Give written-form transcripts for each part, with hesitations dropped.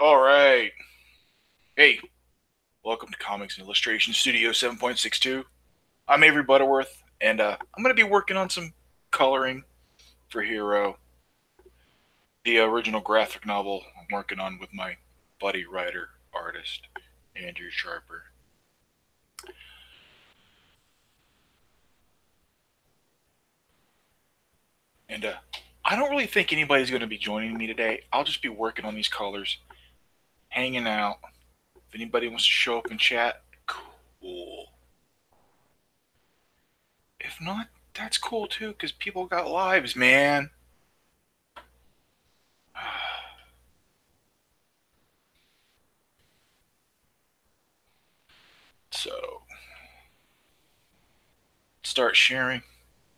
All right. Hey, welcome to Comics and Illustration Studio 7.62. I'm Avery Butterworth, and I'm going to be working on some coloring for Hero, the original graphic novel I'm working on with my buddy writer artist, Andrew Sharper. And I don't really think anybody's going to be joining me today. I'll just be working on these colors, hanging out. If anybody wants to show up and chat, cool. If not, that's cool too, because people got lives, man. So, start sharing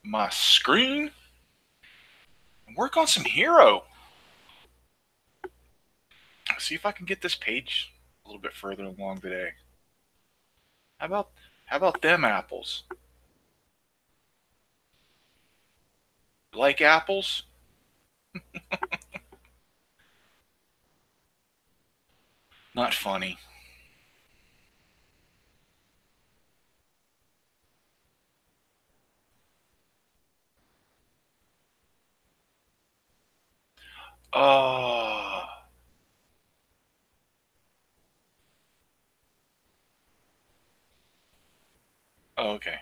my screen and work on some Hero. See if I can get this page a little bit further along today. How about how about them apples? Like apples? Not funny. Oh, okay.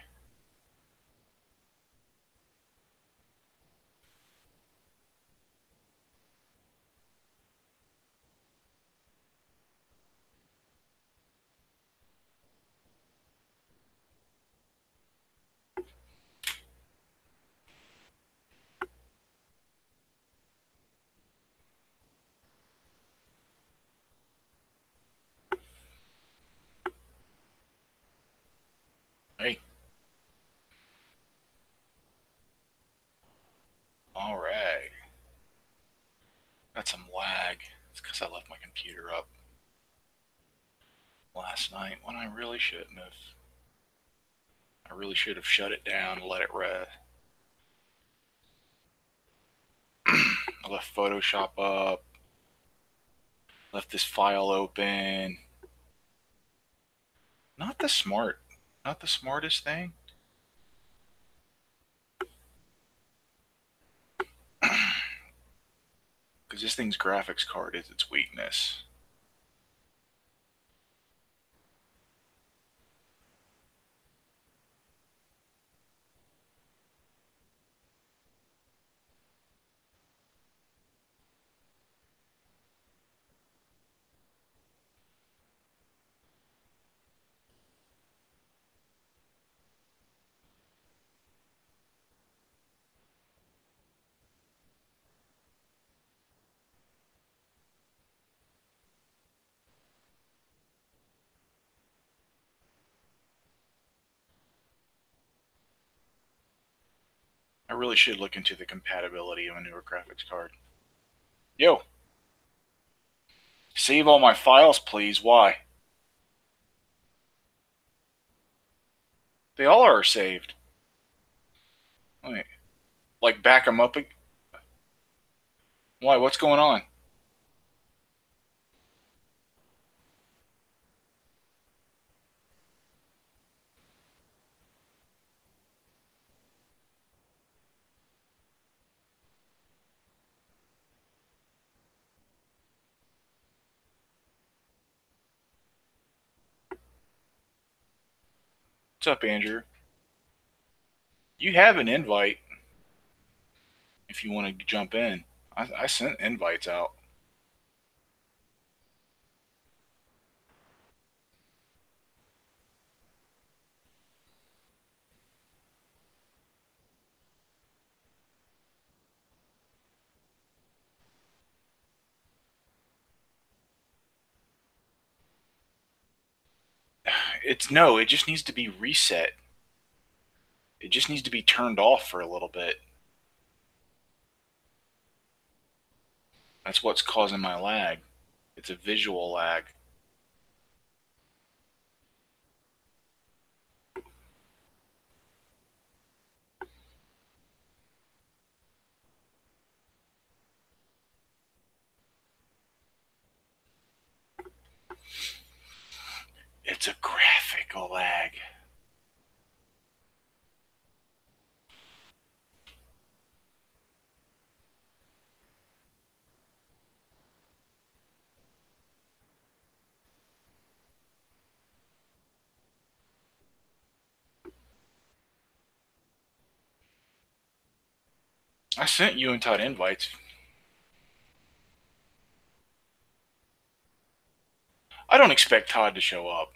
Hey, all right. Got some lag. It's because I left my computer up last night when I really shouldn't have. I really should have shut it down and let it rest. I left Photoshop up, left this file open. Not the smart, not the smartest thing. Because this thing's graphics card is its weakness. I really should look into the compatibility of a newer graphics card. Yo, save all my files, please. Why? They all are saved. Wait, like back them up? Why? What's going on? What's up, Andrew? You have an invite if you want to jump in. I sent invites out. It's no, it just needs to be reset. It just needs to be turned off for a little bit. That's what's causing my lag. It's a visual lag. It's a graphical lag. I sent you and Todd invites. I don't expect Todd to show up.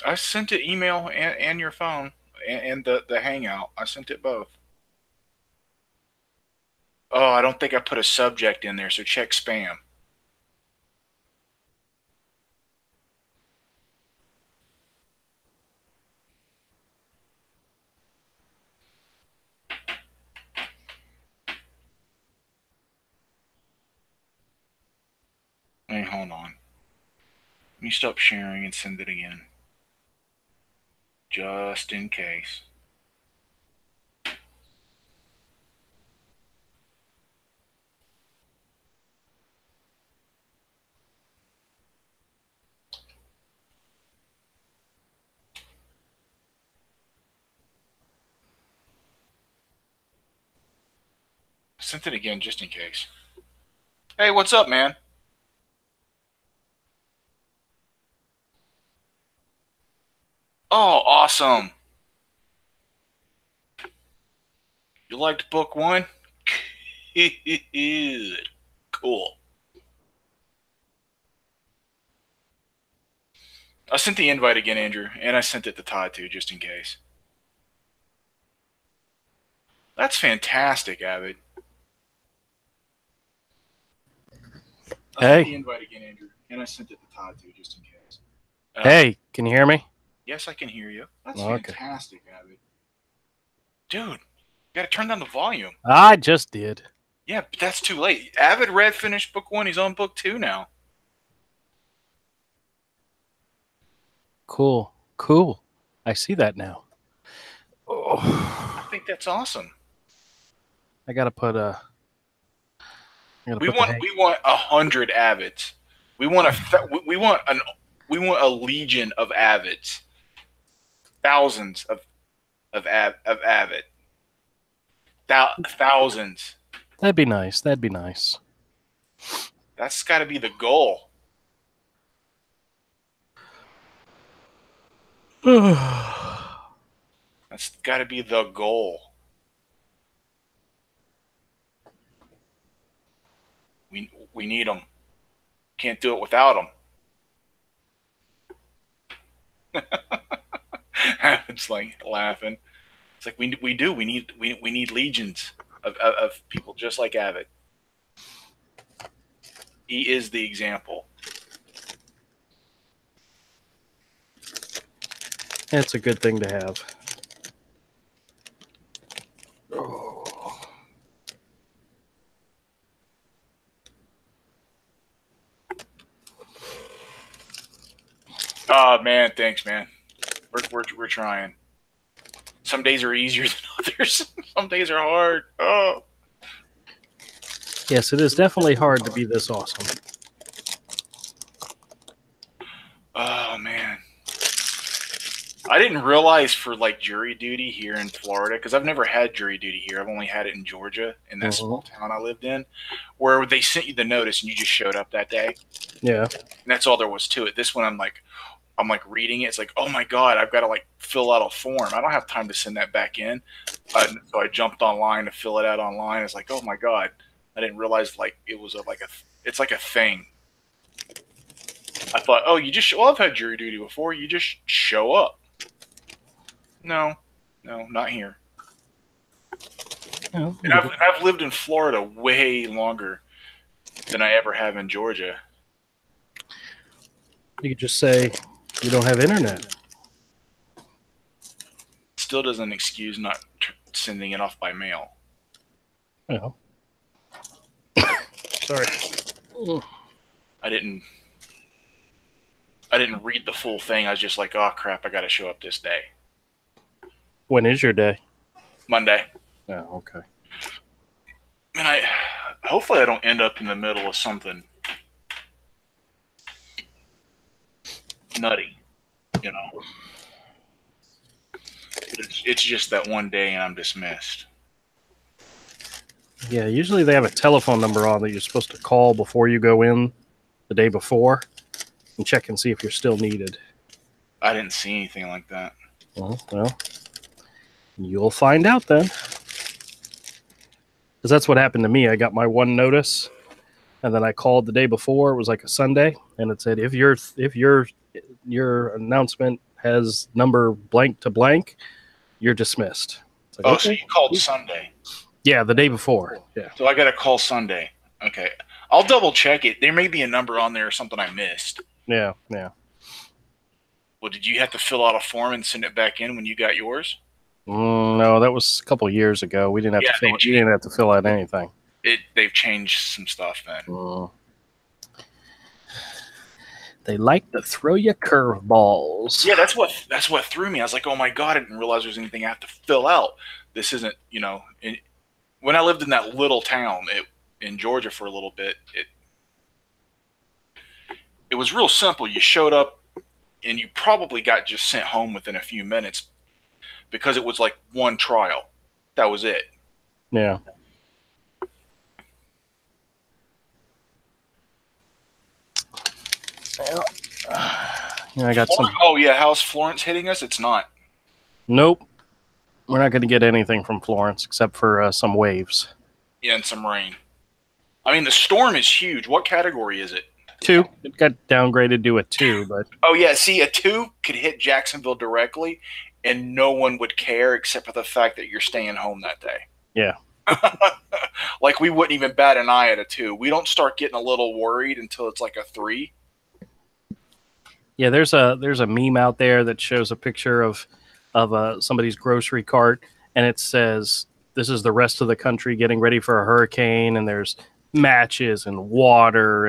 I sent it email and your phone and the Hangout. I sent it both. Oh, I don't think I put a subject in there, so check spam. Hey, hold on. Let me stop sharing and send it again. Just in case. Sent it again just in case. Hey, what's up, man? Oh, awesome. You liked book one? Good. Cool. I sent the invite again, Andrew, and I sent it to Todd too, just in case. That's fantastic, Avid. I sent the invite again, Andrew, and I sent it to Todd too, just in case. Hey, can you hear me? Yes, I can hear you. That's Okay. fantastic, Avid. Dude, you gotta turn down the volume. I just did. Yeah, but that's too late. Avid read finished book one. He's on book two now. Cool. Cool. I see that now. Oh, I think that's awesome. I gotta put a. We want 100 Avids. We want a legion of Avids. Thousands of Avid. Thousands. That'd be nice. That'd be nice. That's got to be the goal. That's got to be the goal. We need them. Can't do it without them. It's like laughing. It's like we need legions of people just like Avid. He is the example. It's a good thing to have. Oh man, thanks, man. We're trying. Some days are easier than others. Some days are hard. Oh. Yes, it is definitely hard to be this awesome. Oh man. I didn't realize for like jury duty here in Florida, because I've never had jury duty here. I've only had it in Georgia, in that small town I lived in, where they sent you the notice and you just showed up that day. Yeah. And that's all there was to it. This one, I'm like reading it. It's like, oh my God, I've got to like fill out a form. I don't have time to send that back in. So I jumped online to fill it out online. It's like, oh my God, I didn't realize like it was it's like a thing. I thought, oh, well, I've had jury duty before. You just show up. No, not here. know, And I've lived in Florida way longer than I ever have in Georgia. you could just say you don't have internet. Still doesn't excuse not sending it off by mail. You know. Sorry. I didn't read the full thing. I was just like, oh crap, I got to show up this day. When is your day? Monday. Oh, okay. And hopefully I don't end up in the middle of something nutty, you know. It's just that one day and I'm dismissed. Yeah, usually they have a telephone number on that you're supposed to call before you go in the day before and check and see if you're still needed. I didn't see anything like that. Well, you'll find out then. Because that's what happened to me. I got my one notice, and then I called the day before. It was like a Sunday, and it said if your announcement has number blank to blank, you're dismissed. Like, oh, okay. So you called Sunday? Yeah, the day before. Yeah. So I got to call Sunday. Okay, I'll double check it. There may be a number on there or something I missed. Yeah. Well, did you have to fill out a form and send it back in when you got yours? No, that was a couple years ago. We didn't have to fill. You didn't have to fill out anything. They've changed some stuff then. They like to throw you curveballs. Yeah, that's what threw me. I was like, oh my god, I didn't realize there was anything I have to fill out. This isn't, you know. When I lived in that little town in Georgia for a little bit, it was real simple. You showed up, and you probably got just sent home within a few minutes because it was like one trial. That was it. Yeah. Well, I got some. Oh yeah, how's Florence hitting us? It's not. Nope. We're not going to get anything from Florence except for some waves. Yeah, and some rain. I mean, the storm is huge. What category is it? 2. It got downgraded to a 2, but... Oh, yeah. See, a 2 could hit Jacksonville directly, and no one would care except for the fact that you're staying home that day. Yeah. Like, we wouldn't even bat an eye at a 2. We don't start getting a little worried until it's like a 3. Yeah, there's a meme out there that shows a picture of somebody's grocery cart, and it says, this is the rest of the country getting ready for a hurricane, and there's matches and water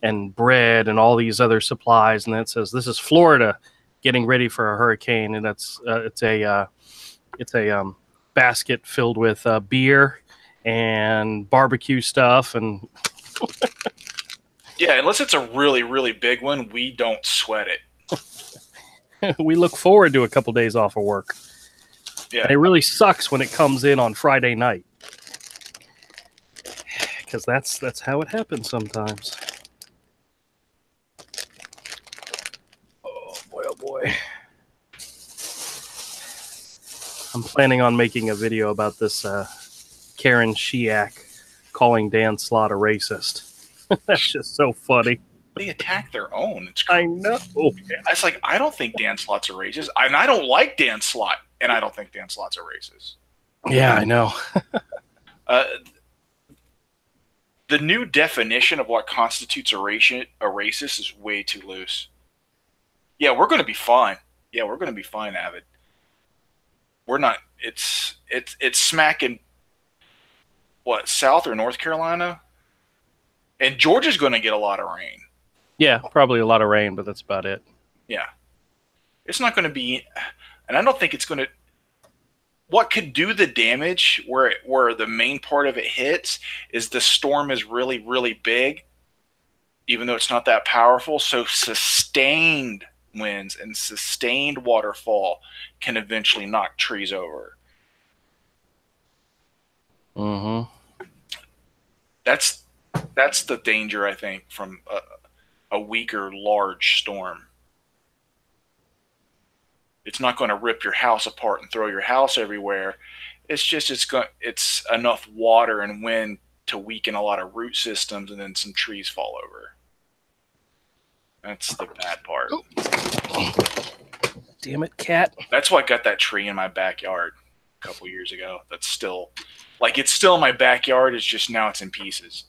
and bread and all these other supplies, and then it says, this is Florida getting ready for a hurricane, and that's it's a basket filled with beer and barbecue stuff, and yeah, unless it's a really, really big one, we don't sweat it. we look forward to a couple days off of work. Yeah, and it really sucks when it comes in on Friday night, because that's how it happens sometimes. Oh boy. I'm planning on making a video about this Karen Shiak calling Dan Slott a racist. That's just so funny. They attack their own. It's I know. It's like, I don't think Dan Slott's a racist. And I don't like Dan Slott. And I don't think Dan Slott's a racist. Yeah, I know. The new definition of what constitutes a racist is way too loose. Yeah, we're going to be fine. Yeah, we're going to be fine, Avid. We're not. It's smacking, what, South or North Carolina? And Georgia's going to get a lot of rain. Yeah, probably a lot of rain, but that's about it. Yeah. It's not going to be... And I don't think it's going to... What could do the damage where the main part of it hits is the storm is really, really big, even though it's not that powerful. So sustained winds and sustained waterfall can eventually knock trees over. Mm-hmm. That's the danger, I think, from a weaker, large storm. It's not going to rip your house apart and throw your house everywhere. It's just it's enough water and wind to weaken a lot of root systems, and then some trees fall over. That's the bad part. Oh. Damn it, cat! That's why I got that tree in my backyard a couple years ago. That's still Like, it's still in my backyard. It's just now it's in pieces.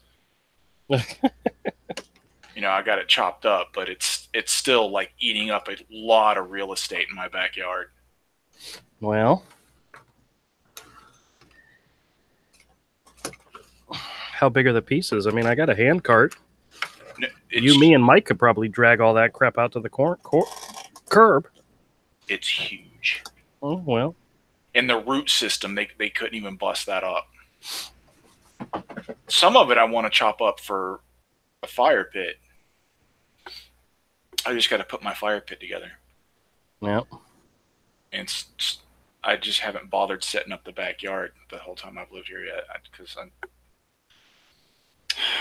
You know, I got it chopped up, but it's still like eating up a lot of real estate in my backyard. Well, how big are the pieces? I mean, I got a hand cart. You, me, and Mike could probably drag all that crap out to the curb. It's huge. Oh, well. And the root system, they couldn't even bust that up. Some of it I want to chop up for a fire pit. I just got to put my fire pit together. Yep. And I just haven't bothered setting up the backyard the whole time I've lived here yet because I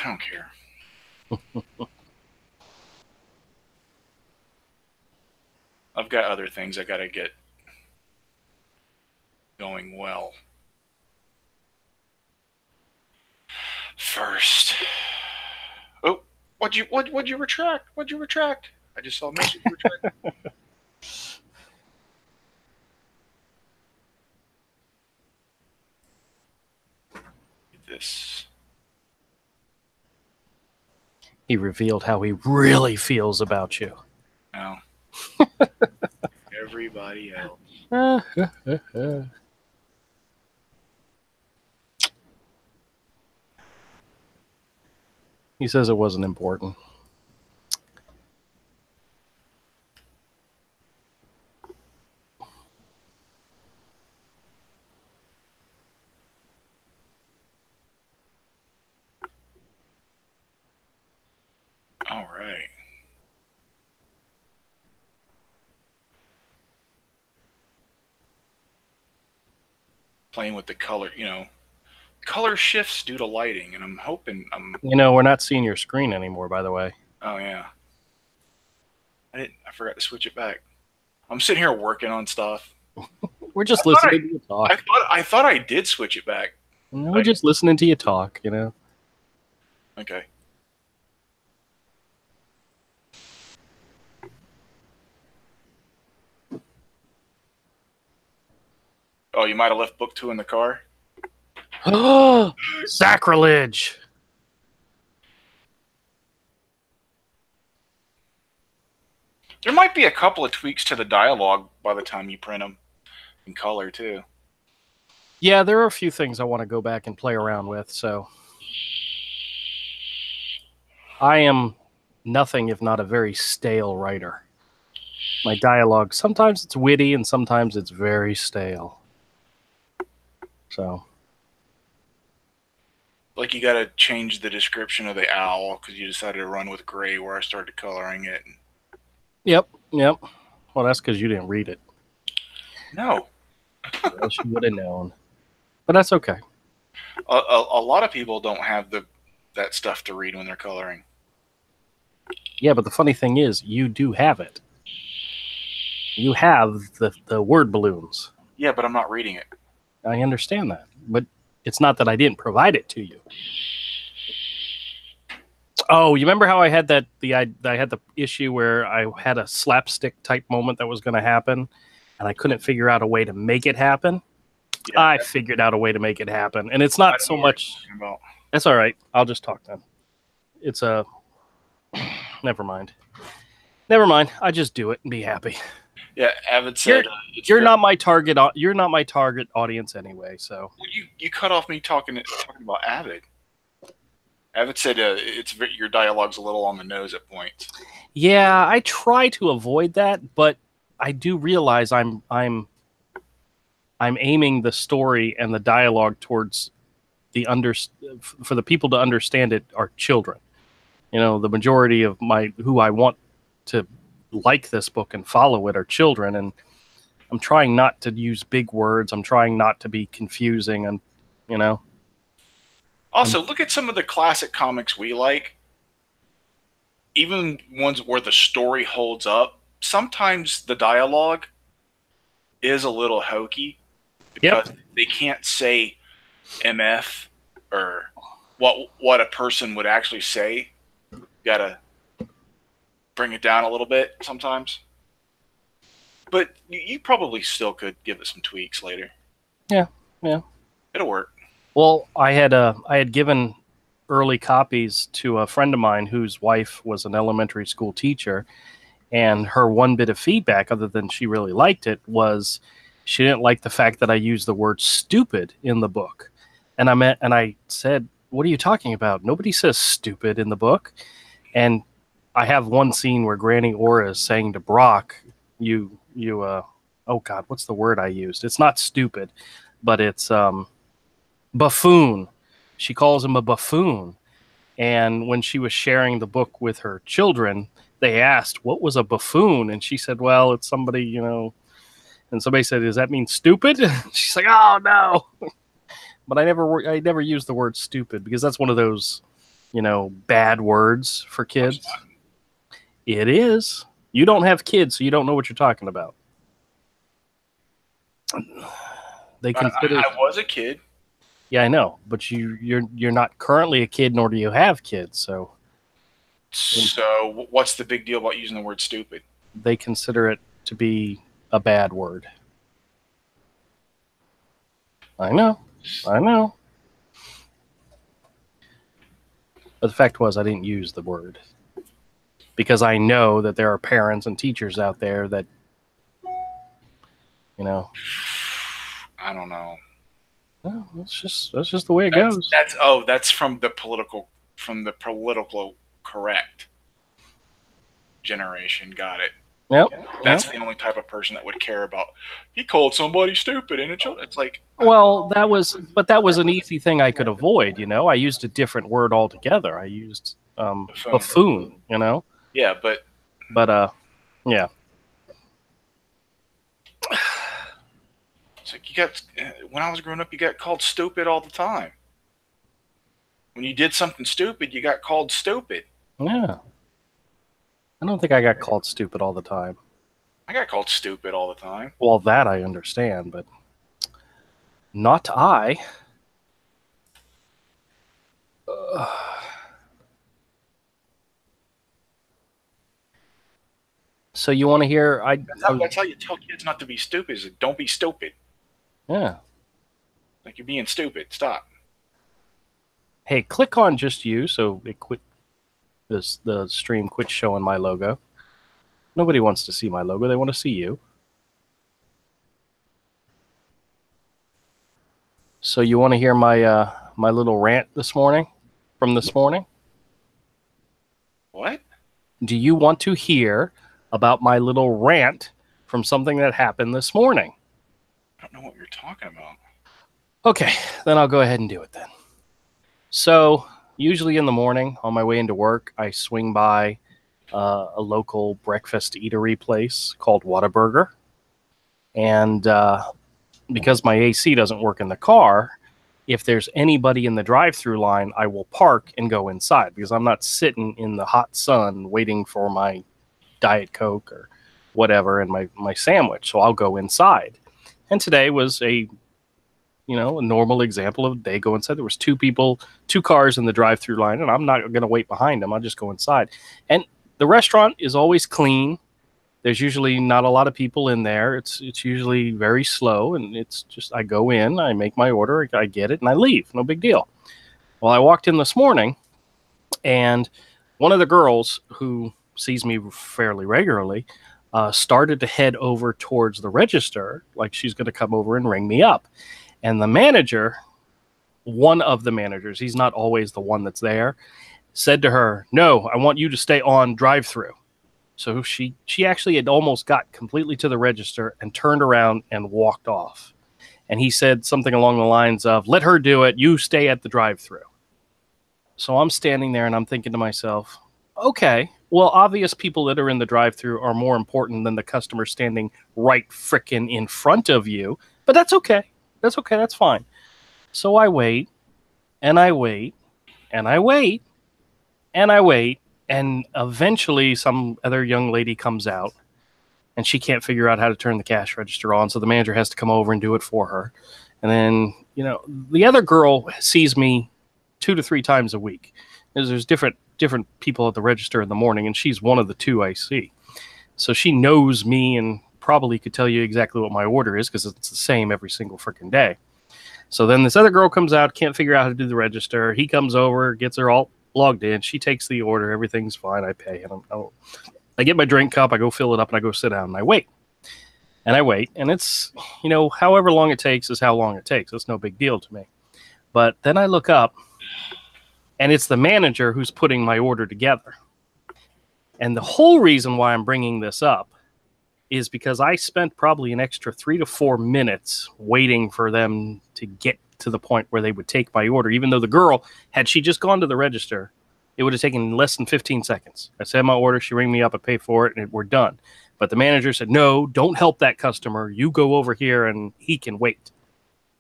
don't care. I've got other things I got to get going well first. Oh, what'd you retract? What'd you retract? I just saw a message retract. This. He revealed how he really feels about you. No. Everybody else. He says it wasn't important. All right. Playing with the color, you know, color shifts due to lighting, and I'm hoping You know, we're not seeing your screen anymore, by the way. Oh yeah. I forgot to switch it back. I'm sitting here working on stuff. We're just listening to you talk. I thought I did switch it back. No, we're just listening to you talk, you know. Okay. Oh, you might have left book 2 in the car? Oh, sacrilege. There might be a couple of tweaks to the dialogue by the time you print them in color, too. Yeah, there are a few things I want to go back and play around with, so I am nothing if not a very stale writer. My dialogue, sometimes it's witty and sometimes it's very stale. So, like, you got to change the description of the owl because you decided to run with gray where I started coloring it. Yep. Well, that's because you didn't read it. No. Else you would have known. But that's okay. A lot of people don't have that stuff to read when they're coloring. Yeah, but the funny thing is, you do have it. You have the word balloons. Yeah, but I'm not reading it. I understand that, but it's not that I didn't provide it to you. Oh, you remember how I had I had the issue where I had a slapstick type moment that was going to happen, and I couldn't figure out a way to make it happen? Yeah, I figured out a way to make it happen, and it's not so much. That's all right. I'll just talk then. It's a. Never mind. I just do it and be happy. Yeah, Avid said you're not my target. You're not my target audience anyway. So you cut off me talking about Avid. Avid said your dialogue's a little on the nose at points. Yeah, I try to avoid that, but I do realize I'm aiming the story and the dialogue towards for the people to understand it are children. You know, the majority of who I want to like this book and follow it are children, and I'm trying not to use big words. I'm trying not to be confusing, and you know. Also, look at some of the classic comics we like. Even ones where the story holds up, sometimes the dialogue is a little hokey because they can't say MF or what a person would actually say. You gotta bring it down a little bit sometimes. But you probably still could give it some tweaks later. Yeah. It'll work. Well, I had given early copies to a friend of mine whose wife was an elementary school teacher, and her one bit of feedback, other than she really liked it, was she didn't like the fact that I used the word stupid in the book. And I said, "What are you talking about? Nobody says stupid in the book." And I have one scene where Granny Aura is saying to Brock, oh God, what's the word I used? It's not stupid, but it's buffoon. She calls him a buffoon. And when she was sharing the book with her children, they asked, what was a buffoon? And she said, well, it's somebody, and somebody said, does that mean stupid? She's like, oh no. But I never used the word stupid because that's one of those, bad words for kids. It is. You don't have kids, so you don't know what you're talking about. They consider. I was a kid. Yeah, I know, but you're not currently a kid, nor do you have kids. So what's the big deal about using the word stupid? They consider it to be a bad word. I know. But the fact was, I didn't use the word because I know that there are parents and teachers out there that, I don't know. Well, that's just the way it goes. That's from the political correct generation. Got it. Yep. That's the only type of person that would care about. He called somebody stupid, and it's like. Well, that was an easy thing I could avoid. I used a different word altogether. I used buffoon. Yeah, but yeah. It's like when I was growing up, you got called stupid all the time. When you did something stupid, you got called stupid. Yeah. I don't think I got called stupid all the time. I got called stupid all the time. Well, that I understand, but not I. So you want to hear? That's how you tell kids not to be stupid. Is don't be stupid. Yeah. Like you're being stupid. Stop. Hey, click on just you so it quit. The stream quits showing my logo. Nobody wants to see my logo. They want to see you. So you want to hear my my little rant from this morning? What? Do you want to hear about my little rant from something that happened this morning? I don't know what you're talking about. Okay, then I'll go ahead and do it then. So usually in the morning on my way into work, I swing by a local breakfast eatery place called Whataburger. And because my AC doesn't work in the car, if there's anybody in the drive-through line, I will park and go inside because I'm not sitting in the hot sun waiting for my Diet Coke or whatever and my sandwich. So I'll go inside. And today was a normal example of they go inside. There was two cars in the drive-through line, and I'm not going to wait behind them. I'll just go inside. And the restaurant is always clean. There's usually not a lot of people in there. It's usually very slow, and it's just I go in, I make my order, I get it, and I leave. No big deal. Well, I walked in this morning, and one of the girls who sees me fairly regularly started to head over towards the register, like she's going to come over and ring me up. And the manager, one of the managers, he's not always the one that's there, said to her, no, I want you to stay on drive-through. So she actually had almost got completely to the register and turned around and walked off. And he said something along the lines of, let her do it, you stay at the drive-through. So I'm standing there and I'm thinking to myself, okay, well, obvious people that are in the drive-through are more important than the customer standing right frickin' in front of you. But that's okay. That's okay. That's fine. So I wait, and I wait, and I wait, and I wait, and eventually some other young lady comes out, and she can't figure out how to turn the cash register on, so the manager has to come over and do it for her. And then, the other girl sees me 2 to 3 times a week. There's different people at the register in the morning, and she's one of the 2 I see. So she knows me and probably could tell you exactly what my order is because it's the same every single freaking day. So then this other girl comes out, can't figure out how to do the register. He comes over, gets her all logged in. She takes the order. Everything's fine. I pay. And I get my drink cup. I go fill it up, and I go sit down, and I wait. And I wait. And it's, however long it takes is how long it takes. It's no big deal to me. But then I look up, and it's the manager who's putting my order together. And the whole reason why I'm bringing this up is because I spent probably an extra 3 to 4 minutes waiting for them to get to the point where they would take my order, even though the girl, had she just gone to the register, it would have taken less than 15 seconds. I said my order, she rang me up, I pay for it, and we're done. But the manager said, no, don't help that customer. You go over here, and he can wait.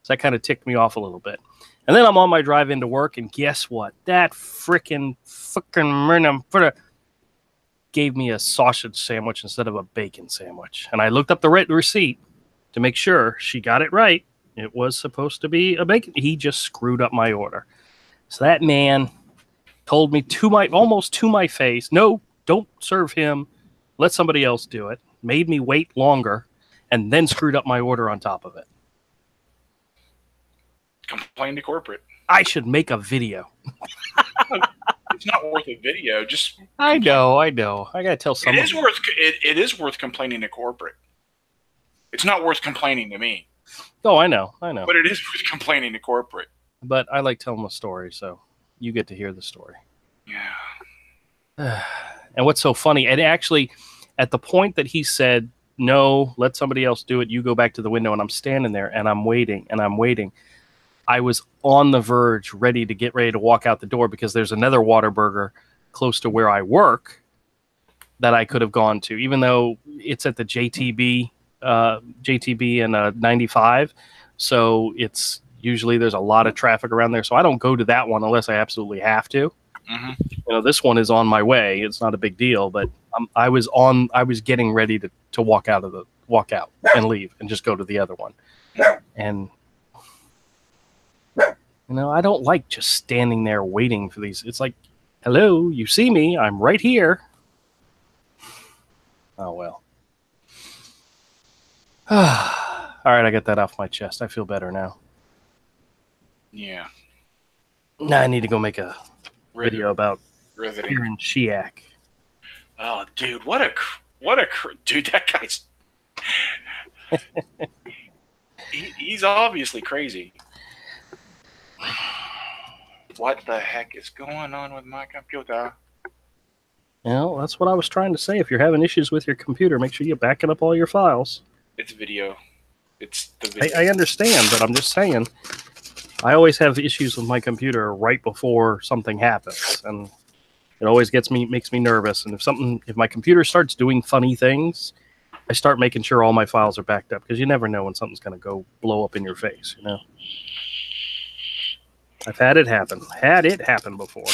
So that kind of ticked me off a little bit. And then I'm on my drive into work, and guess what? That fucking gave me a sausage sandwich instead of a bacon sandwich. And I looked up the receipt to make sure she got it right. It was supposed to be a bacon. He just screwed up my order. So that man told me almost to my face, no, don't serve him. Let somebody else do it. Made me wait longer and then screwed up my order on top of it. Complain to corporate. I should make a video. It's not worth a video. Just I know. I gotta tell someone. It is worth complaining to corporate. It's not worth complaining to me. Oh, I know. But it is worth complaining to corporate. But I like telling the story, so you get to hear the story. Yeah. And what's so funny, and actually, at the point that he said, no, let somebody else do it, you go back to the window, and I'm standing there, and I'm waiting, I was on the verge, ready to walk out the door, because there's another Whataburger close to where I work that I could have gone to, even though it's at the JTB and 95. So it's usually there's a lot of traffic around there. So I don't go to that one unless I absolutely have to. Mm-hmm. This one is on my way. It's not a big deal, but I was getting ready to walk out and leave and just go to the other one. And I don't like just standing there waiting for these. It's like, hello, you see me? I'm right here. Oh, well. All right, I got that off my chest. I feel better now. Yeah. Now I need to go make a video about Kieran Shiak. Oh, dude, dude, that guy's he's obviously crazy. What the heck is going on with my computer? That's what I was trying to say. If you're having issues with your computer, make sure you're backing up all your files. It's video. It's the video. I understand, but I'm just saying, I always have issues with my computer right before something happens, and it always makes me nervous. And if my computer starts doing funny things, I start making sure all my files are backed up, because you never know when something's going to go blow up in your face, I've had it happen before.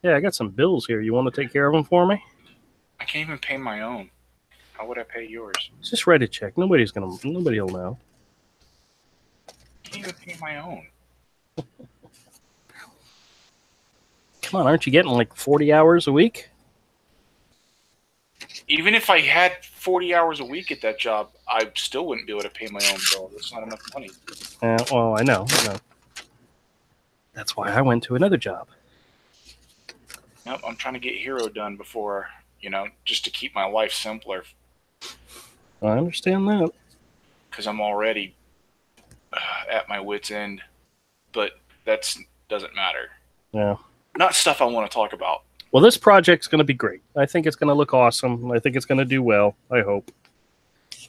Yeah, I got some bills here. You want to take care of them for me? I can't even pay my own. How would I pay yours? Just write a check. Nobody will know. I can't even pay my own. Come on, aren't you getting like 40 hours a week? Even if I had 40 hours a week at that job, I still wouldn't be able to pay my own bill. That's not enough money. Well, I know. That's why I went to another job. Nope, I'm trying to get Hero done before, just to keep my life simpler. I understand that. Because I'm already at my wit's end. But that doesn't matter. Yeah. Not stuff I want to talk about. Well, this project's going to be great. I think it's going to look awesome. I think it's going to do well. I hope.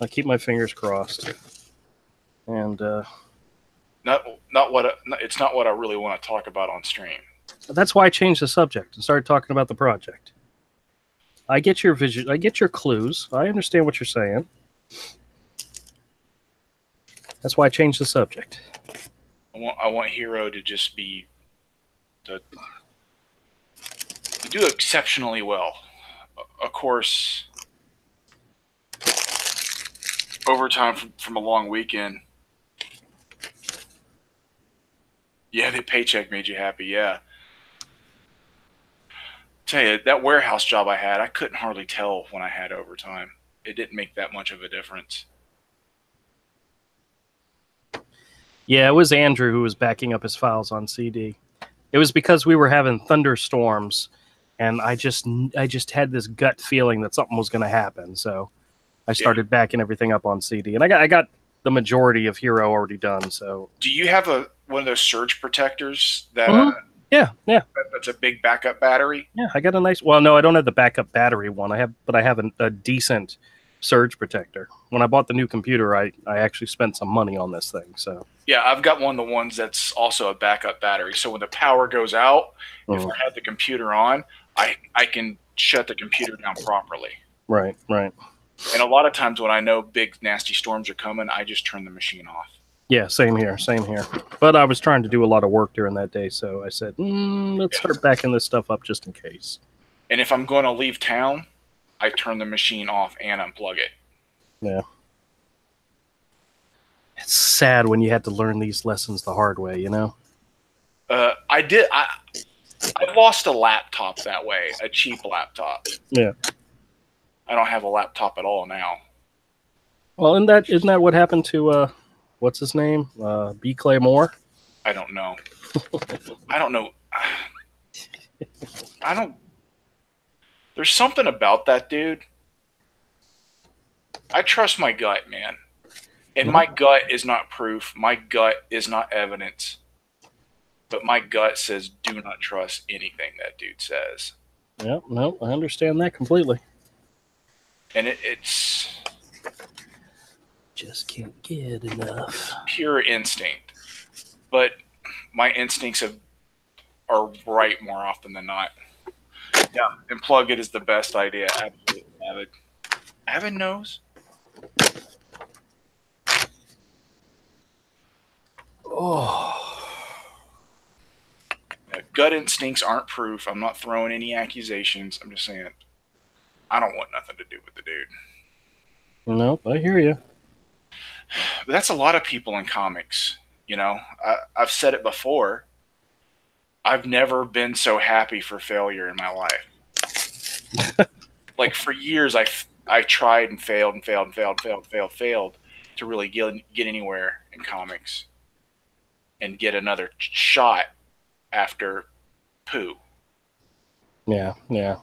I keep my fingers crossed. And it's not what I really want to talk about on stream. That's why I changed the subject and started talking about the project. I get your vision. I get your clues. I understand what you're saying. That's why I changed the subject. I want Hero to just be to do exceptionally well. Of course, overtime from a long weekend. Yeah, the paycheck made you happy. Yeah. Tell you, that warehouse job I had, I couldn't hardly tell when I had overtime. It didn't make that much of a difference. Yeah, it was Andrew who was backing up his files on CD. It was because we were having thunderstorms, and I just had this gut feeling that something was going to happen. So I started backing everything up on CD, and I got the majority of Hero already done. So do you have one of those surge protectors that? Yeah. That's a big backup battery. Yeah, I got a nice. Well, no, I don't have the backup battery one. I have a decent surge protector. When I bought the new computer, I actually spent some money on this thing. So yeah, I've got one of the ones that's also a backup battery. So when the power goes out, if I have the computer on, I can shut the computer down properly. Right. And a lot of times when I know big nasty storms are coming, I just turn the machine off. Yeah, same here. But I was trying to do a lot of work during that day, so I said, let's start backing this stuff up just in case. And if I'm going to leave town, I turn the machine off and unplug it. Yeah. It's sad when you had to learn these lessons the hard way, you know? I did. I lost a laptop that way, a cheap laptop. Yeah. I don't have a laptop at all now. Well, isn't that what happened to what's his name? B. Clay Moore? I don't know. I don't know. There's something about that dude. I trust my gut, man. And my gut is not proof. My gut is not evidence. But my gut says do not trust anything that dude says. Yep, no, I understand that completely. And it's just can't get enough. Pure instinct. But my instincts are right more often than not. Yeah, and plug it is the best idea. Absolutely, Avid. Avid knows. Oh. Gut instincts aren't proof. I'm not throwing any accusations. I'm just saying I don't want nothing to do with the dude. Nope, I hear you. But that's a lot of people in comics. You know, I've said it before. I've never been so happy for failure in my life. Like for years, I tried and failed to really get anywhere in comics and get another shot after poo. Yeah. Went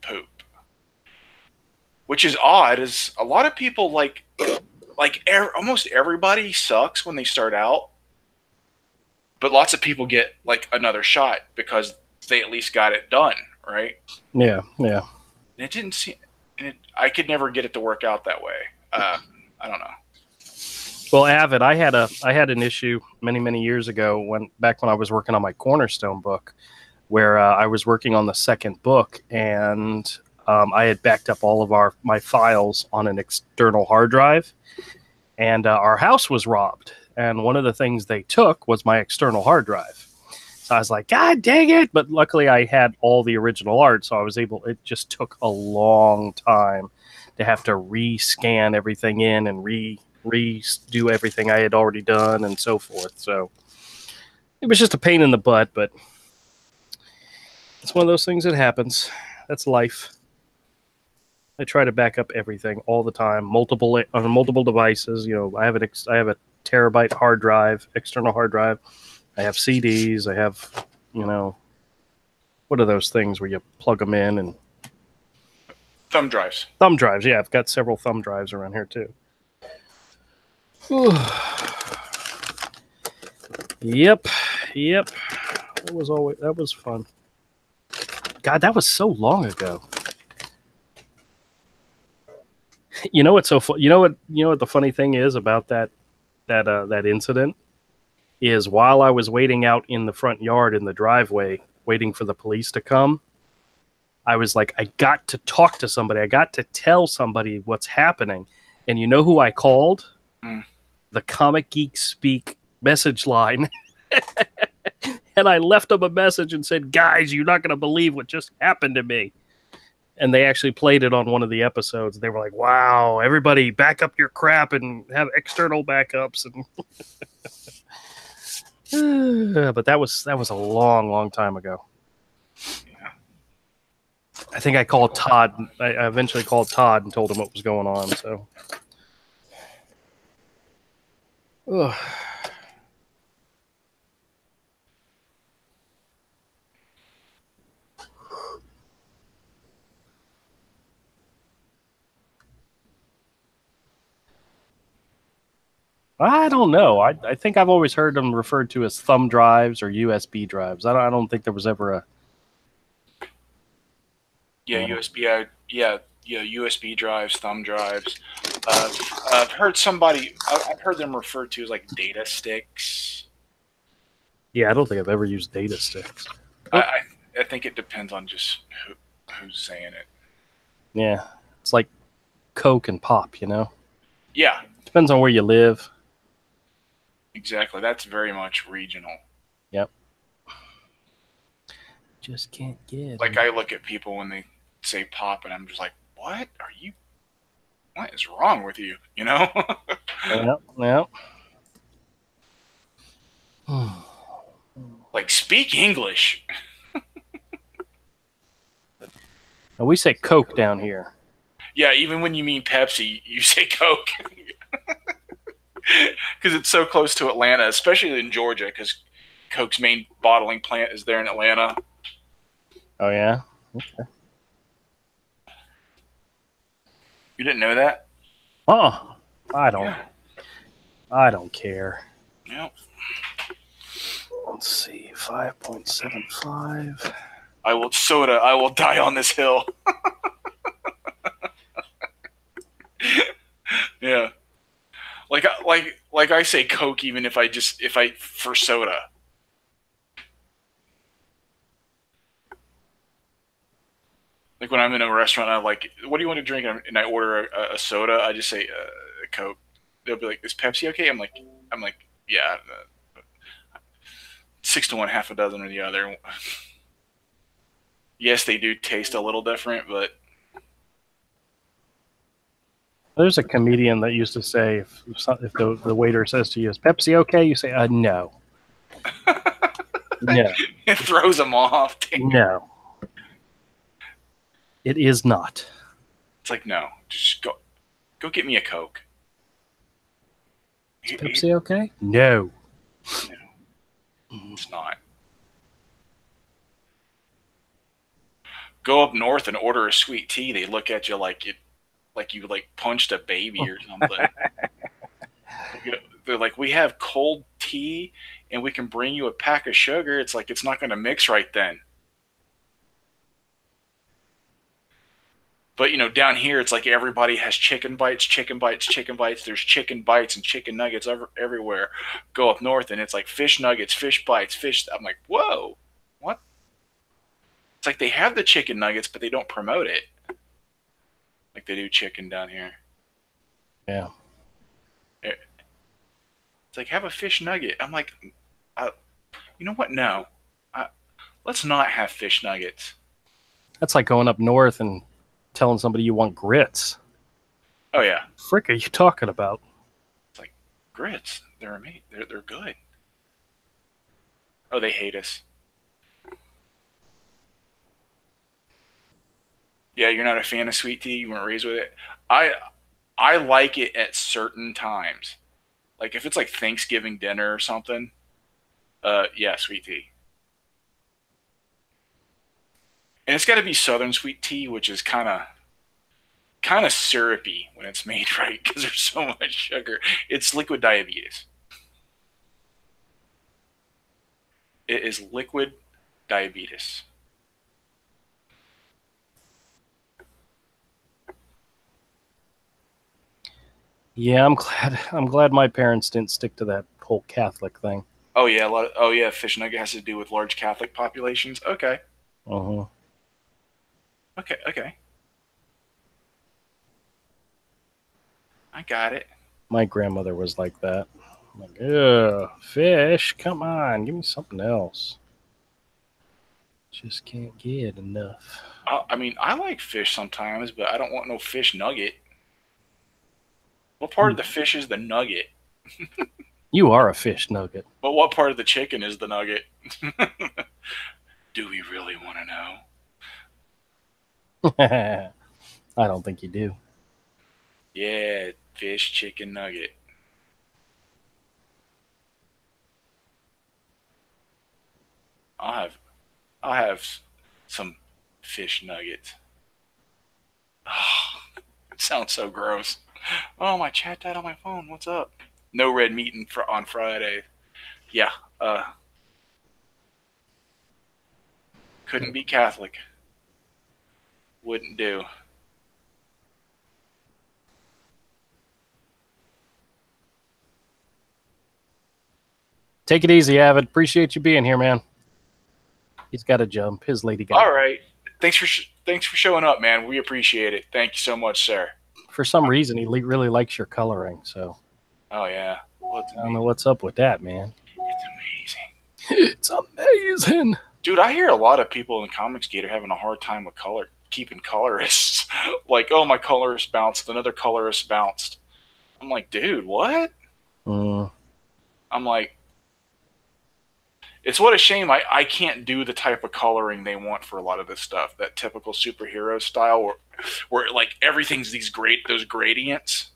poop. Which is odd, is a lot of people almost everybody sucks when they start out, but lots of people get like another shot because they at least got it done, right? Yeah. And it didn't seem, I could never get it to work out that way. I don't know. Well, Avid, I had an issue many years ago back when I was working on my Cornerstone book, where I was working on the second book, and I had backed up all of my files on an external hard drive, and our house was robbed. And one of the things they took was my external hard drive. So I was like, God dang it. But luckily I had all the original art. So I was it just took a long time to have to rescan everything in and redo everything I had already done and so forth. So it was just a pain in the butt, but it's one of those things that happens. That's life. I try to back up everything all the time, on multiple devices. You know, I have a terabyte hard drive, external hard drive. I have CDs. I have, what are those things where you plug them in and thumb drives. Thumb drives, yeah. I've got several thumb drives around here too. Whew. Yep. That was fun. God, that was so long ago. You know what's so fun? You know what the funny thing is about that incident is, while I was waiting out in the front yard in the driveway waiting for the police to come, I was like, I got to talk to somebody. I got to tell somebody what's happening. And you know who I called? The Comic Geek Speak message line. And I left them a message and said, guys, you're not going to believe what just happened to me. And they actually played it on one of the episodes. They were like, wow, everybody back up your crap and have external backups. And but that was a long time ago. Yeah. I think I called Todd. I eventually called Todd and told him what was going on. So, I don't know. I think I've always heard them referred to as thumb drives or USB drives. I don't think there was ever a. Yeah, USB. Yeah, USB drives, thumb drives. I've heard I've heard them referred to as like data sticks. Yeah, I don't think I've ever used data sticks. I, Oh, I think it depends on just who's saying it. yeah, it's like Coke and pop. Yeah, Depends on where you live. exactly. That's very much regional. Yep. Just can't get Like them. I look at people when they say pop, and I'm just like, what are you? What is wrong with you? You know? Yep. Yep. Like speak English. And we say Coke down here. Yeah, even when you mean Pepsi, you say Coke. Because it's so close to Atlanta, especially in Georgia, because Coke's main bottling plant is there in Atlanta. Oh yeah. You didn't know that? Oh, I don't. Yeah. I don't care. Yeah. Let's see. 5.75. I will soda. I will die on this hill. Yeah. Like I say Coke even if I for soda. Like when I'm in a restaurant, I'm like, "What do you want to drink?" And I order a soda. I just say a Coke. They'll be like, "Is Pepsi okay?" I'm like, yeah, 6 to 1, half a dozen or the other. Yes, they do taste a little different, but There's a comedian that used to say if the waiter says to you, "Is Pepsi okay?" You say, "No, no, it throws them off. no, it is not." It's like, no, just go get me a Coke. Is Pepsi okay? No. No, it's not. Go up north and order a sweet tea. They look at you like you like punched a baby or something. They're like, we have cold tea and we can bring you a pack of sugar. It's like it's not going to mix right then. But down here it's like everybody has chicken bites, chicken bites, chicken bites. There's chicken bites and chicken nuggets everywhere. Go up north and it's like fish nuggets, fish bites, fish. I'm like, whoa, what? It's like they have the chicken nuggets, but they don't promote it like they do chicken down here. Yeah. It's like have a fish nugget. I'm like, you know what? No, let's not have fish nuggets. That's like going up north and telling somebody you want grits. Oh yeah, Frick, are you talking about? it's like grits. They're amazing. They're good. Oh, they hate us. Yeah, you're not a fan of sweet tea. You weren't raised with it. I I like it at certain times. Like if it's like Thanksgiving dinner or something. Yeah, sweet tea. And it's got to be Southern sweet tea, which is kind of syrupy when it's made right because there's so much sugar. It's liquid diabetes. It is liquid diabetes. Yeah, I'm glad my parents didn't stick to that whole Catholic thing. Oh yeah, oh yeah, fish nugget has to do with large Catholic populations. Okay, Uh-huh. okay, I got it. My grandmother was like that. I'm like, ugh, fish, come on, give me something else. Just can't get enough. I mean, I like fish sometimes, but I don't want no fish nugget. What part of the fish is the nugget? You are a fish nugget. But what part of the chicken is the nugget? Do we really want to know? I don't think you do. Yeah, fish chicken nugget. I'll have I'll have some fish nuggets. Oh, it sounds so gross. Oh, my chat died on my phone. What's up? no red meat on Friday. Yeah, couldn't be Catholic. Wouldn't do. Take it easy, Avid. Appreciate you being here, man. He's got to jump. His lady got. All right. Thanks for showing up, man. We appreciate it. Thank you so much, sir. For some reason, he really likes your coloring. So. Oh yeah. I don't know what's up with that, man. It's amazing. It's amazing. Dude, I hear a lot of people in Comicsgate are having a hard time with keeping colorists. Like, oh, my colorist bounced. Another colorist bounced. I'm like, dude, what? I'm like, it's what a shame I can't do the type of coloring they want for a lot of this stuff. That typical superhero style where like everything's those gradients.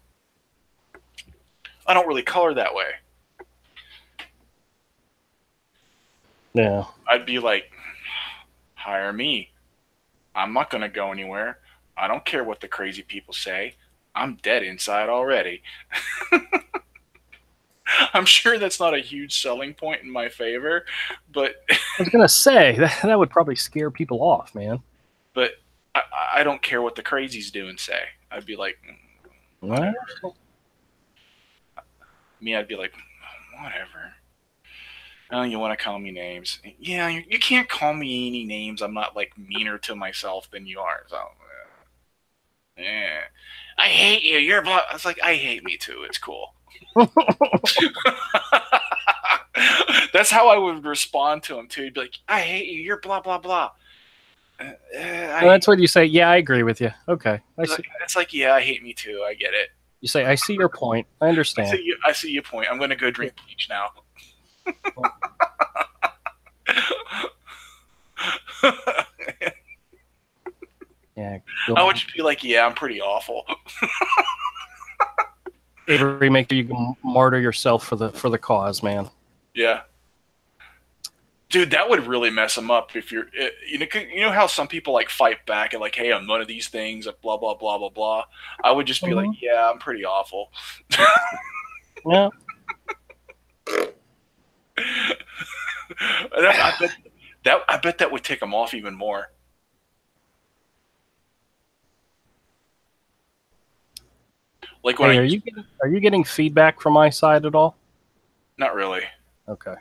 I don't really color that way. Yeah. I'd be like, hire me. I'm not going to go anywhere. I don't care what the crazy people say. I'm dead inside already. I'm sure that's not a huge selling point in my favor, but I was going to say that would probably scare people off, man. But I don't care what the crazies do and say. I'd be like, whatever. I'd be like, whatever. Oh, you want to call me names? Yeah, you can't call me any names. I'm not like meaner to myself than you are. So, yeah, I hate you. You're blah. I was like, I hate me too. It's cool. That's how I would respond to him too. He'd be like, I hate you. You're blah blah blah. That's what you say. Yeah, I agree with you. Okay, it's like, yeah, I hate me too. I get it. You say, I see your point. I understand. I see your point. I'm going to go drink bleach now. Yeah. I would just be like, yeah, I'm pretty awful. Avery, make sure you can martyr yourself for the cause, man. Yeah. Dude, that would really mess them up if you know how some people like fight back and like, hey, I'm none of these things, blah blah blah blah blah. I would just be like, yeah, I'm pretty awful. Yeah. I bet that would tick them off even more. Like when are you getting feedback from my side at all? Not really. Okay.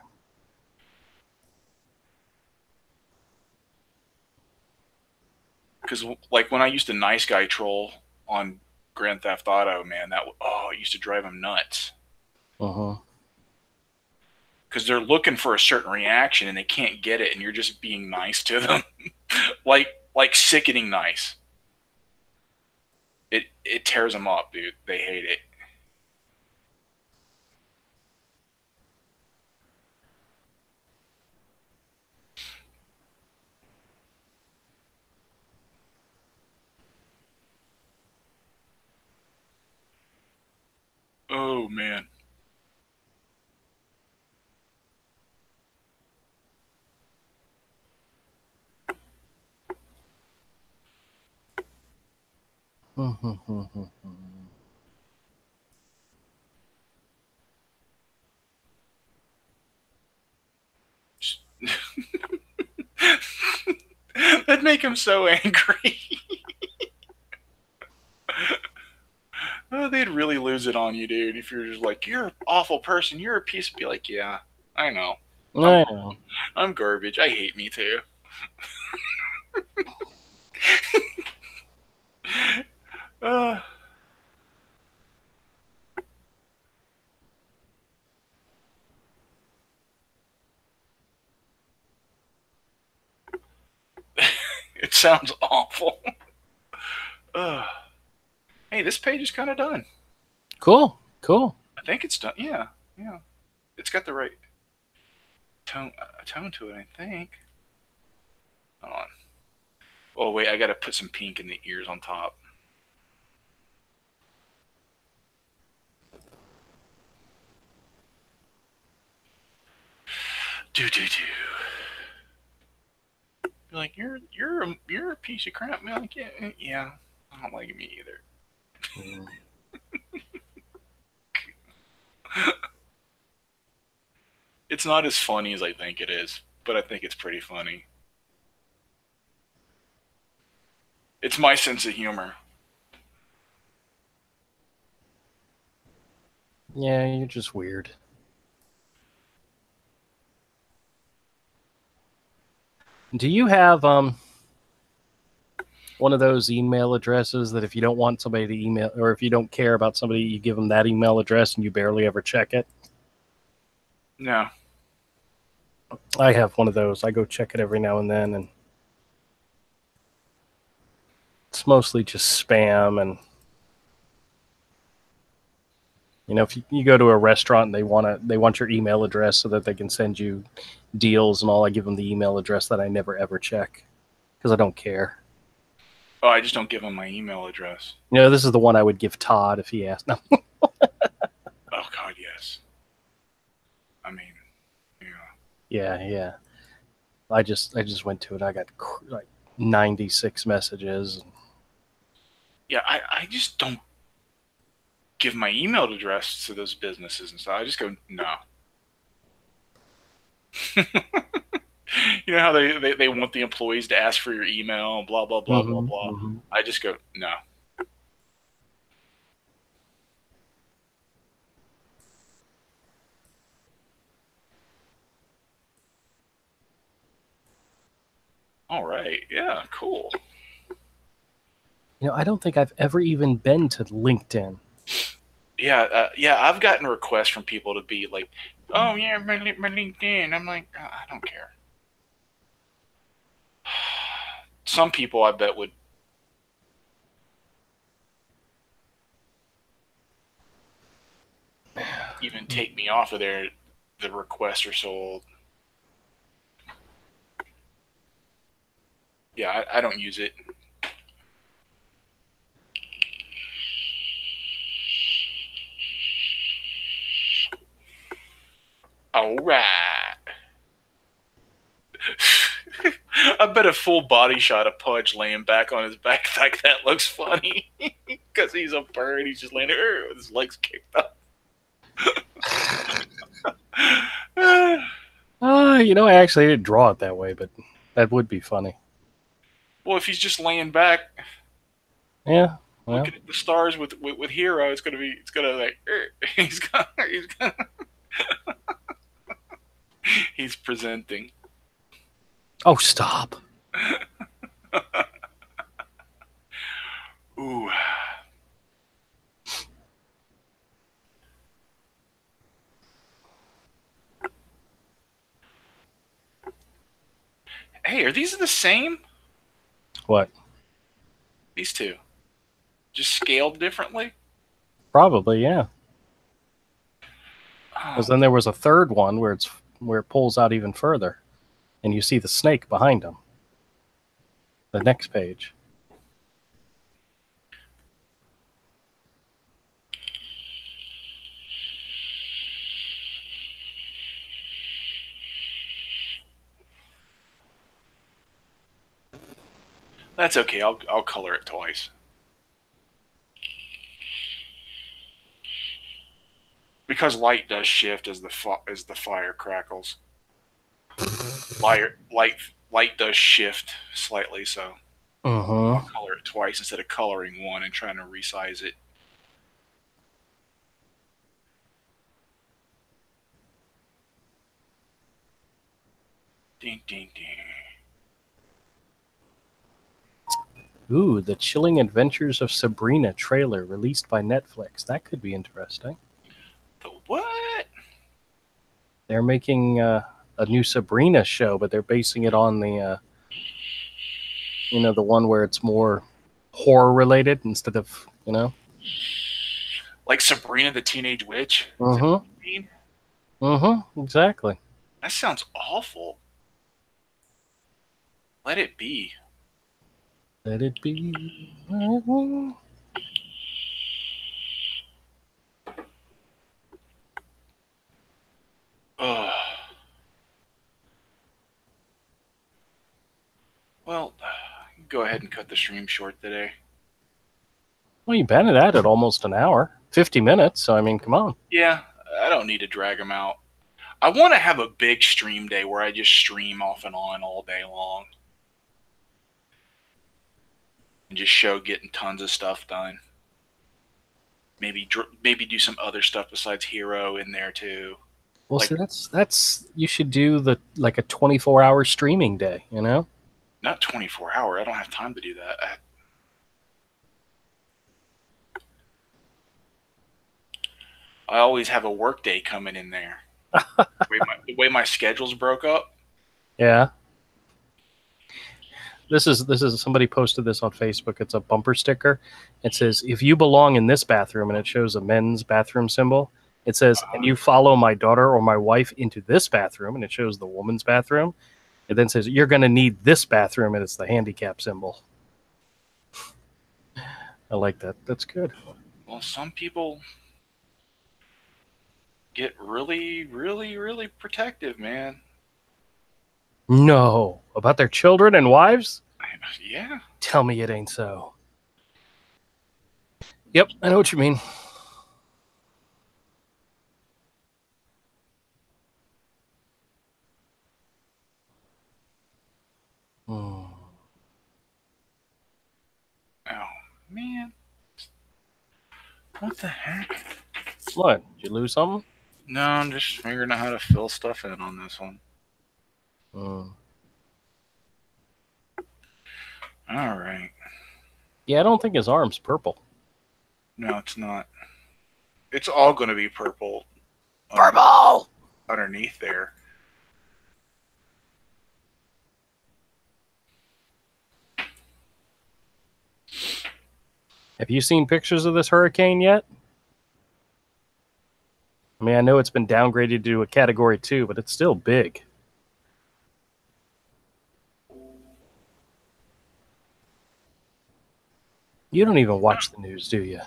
Because like when I used to nice guy troll on Grand Theft Auto, man, it used to drive them nuts. Because they're looking for a certain reaction and they can't get it, and you're just being nice to them, like sickening nice. It tears them up, dude. They hate it. Oh man. That'd make him so angry. Oh, they'd really lose it on you, dude, if you're just like, you're an awful person, you're a piece of... Be like, yeah, I know. I know. I'm garbage. I hate me too. It sounds awful. Hey, this page is kind of done. Cool. I think it's done. Yeah. It's got the right tone to it, I think. Hold on. Oh, wait, I got to put some pink in the ears on top. Like, you're a piece of crap, man. Like, yeah, I don't like me either. It's not as funny as I think it is, but I think it's pretty funny. It's my sense of humor. Yeah, you're just weird. Do you have one of those email addresses that if you don't want somebody to email, or if you don't care about somebody, you give them that email address and you barely ever check it? No. I have one of those. I go check it every now and then, and it's mostly just spam. And if you go to a restaurant and they want your email address so that they can send you deals and all, I give them the email address that I never ever check because I don't care. Oh, I just don't give him my email address. This is the one I would give Todd if he asked. No. Oh God, yes. I mean, Yeah. I just went to it. I got like 96 messages. Yeah, I just don't give my email address to those businesses and stuff. I just go, no. You know how they want the employees to ask for your email, blah, blah, blah, blah, blah. Mm-hmm. I just go, no. All right. Yeah, cool. I don't think I've ever even been to LinkedIn. Yeah, I've gotten requests from people to be like, oh, yeah, my LinkedIn. I'm like, oh, I don't care. Some people, I bet, would even take me off of there. The requests are so old. Yeah, I don't use it. All right. I bet a full body shot of Pudge laying back on his back like that looks funny because he's a bird. He's just laying there with his legs kicked up. I actually didn't draw it that way, but that would be funny. Well, if he's just laying back, yeah, well, looking at the stars with Hero, it's gonna like he's presenting. Oh, stop. Ooh. Hey, are these the same? What? These two. Just scaled differently? Probably, yeah. Oh. Because then there was a third one where it pulls out even further. And you see the snake behind him. The next page. That's okay. I'll color it twice. Because light does shift as the fire crackles. Light does shift slightly, so I'll color it twice instead of coloring one and trying to resize it. Ding, ding, ding. Ooh, The Chilling Adventures of Sabrina trailer released by Netflix. That could be interesting. The what? They're making a new Sabrina show, but they're basing it on the, the one where it's more horror related instead of, Like Sabrina the Teenage Witch? Exactly. That sounds awful. Let it be. Let it be. Ugh. Well, go ahead and cut the stream short today. Well, you've been at it almost an hour. 50 minutes, so I mean, come on. Yeah, I don't need to drag them out. I want to have a big stream day where I just stream off and on all day long. And just show getting tons of stuff done. Maybe do some other stuff besides Hero in there too. Well, see, that's you should do like a 24-hour streaming day, you know? Not 24-hour. I don't have time to do that. I always have a work day coming in there. the way my schedule's broke up. Yeah. This is somebody posted this on Facebook. It's a bumper sticker. It says, "If you belong in this bathroom," and it shows a men's bathroom symbol. It says, "And you follow my daughter or my wife into this bathroom," and it shows the woman's bathroom. It then says, "You're going to need this bathroom," and it's the handicap symbol. I like that. That's good. Well, some people get really, really, really protective, man. No. About their children and wives? Yeah. Tell me it ain't so. Yep, I know what you mean. Oh, man. What the heck? What? Did you lose something? No, I'm just figuring out how to fill stuff in on this one. All right. Yeah, I don't think his arm's purple. No, it's not. It's all going to be purple. Purple! Underneath there. Have you seen pictures of this hurricane yet? I mean, I know it's been downgraded to a Category 2, but it's still big. You don't even watch the news, do you?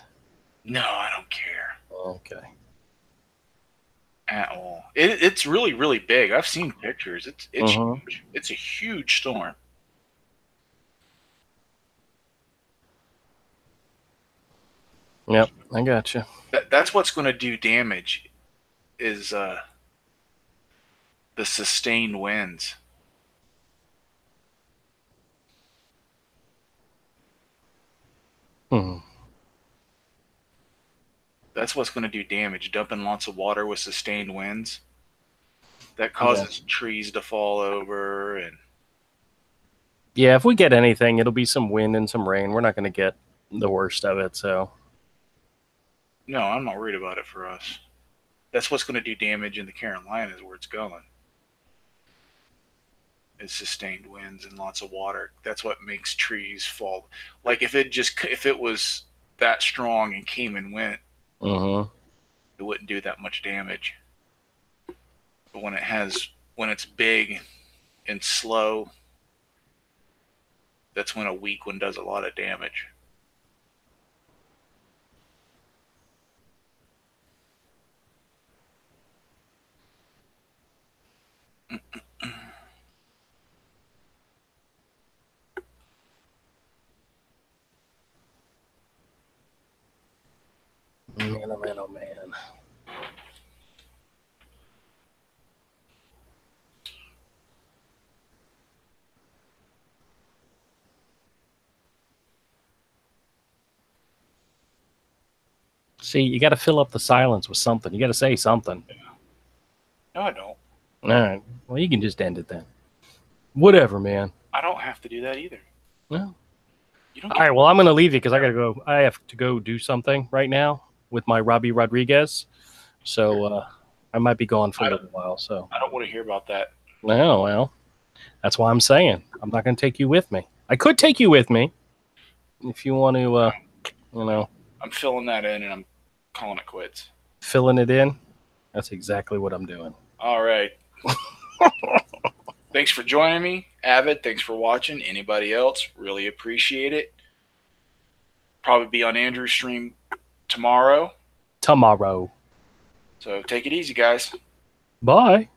No, I don't care. Okay. At all. It's really, really big. I've seen pictures. It's huge. It's a huge storm. Yep, I got you. That's what's going to do damage is the sustained winds. That's what's going to do damage, dumping lots of water with sustained winds. That causes trees to fall over. And yeah, if we get anything, it'll be some wind and some rain. We're not going to get the worst of it, so. No, I'm not worried about it for us. That's what's going to do damage in the Carolinas where it's going. It's sustained winds and lots of water. That's what makes trees fall. Like if it was that strong and came and went, it wouldn't do that much damage. But when it's big and slow, that's when a weak one does a lot of damage. Man, oh man, oh man. See, you got to fill up the silence with something. You got to say something. No, I don't. All right. Well, you can just end it then. Whatever, man. I don't have to do that either. No. All right. Well, I'm going to leave you because I have to go do something right now with my Robbie Rodriguez. So I might be gone for a little while. So I don't want to hear about that. No, well, that's why I'm saying I'm not going to take you with me. I could take you with me if you want to, I'm filling that in and I'm calling it quits. Filling it in? That's exactly what I'm doing. All right. Thanks for joining me, Avid. Thanks for watching. Anybody else, really appreciate it. Probably be on Andrew's stream tomorrow. Tomorrow. So take it easy, guys. Bye.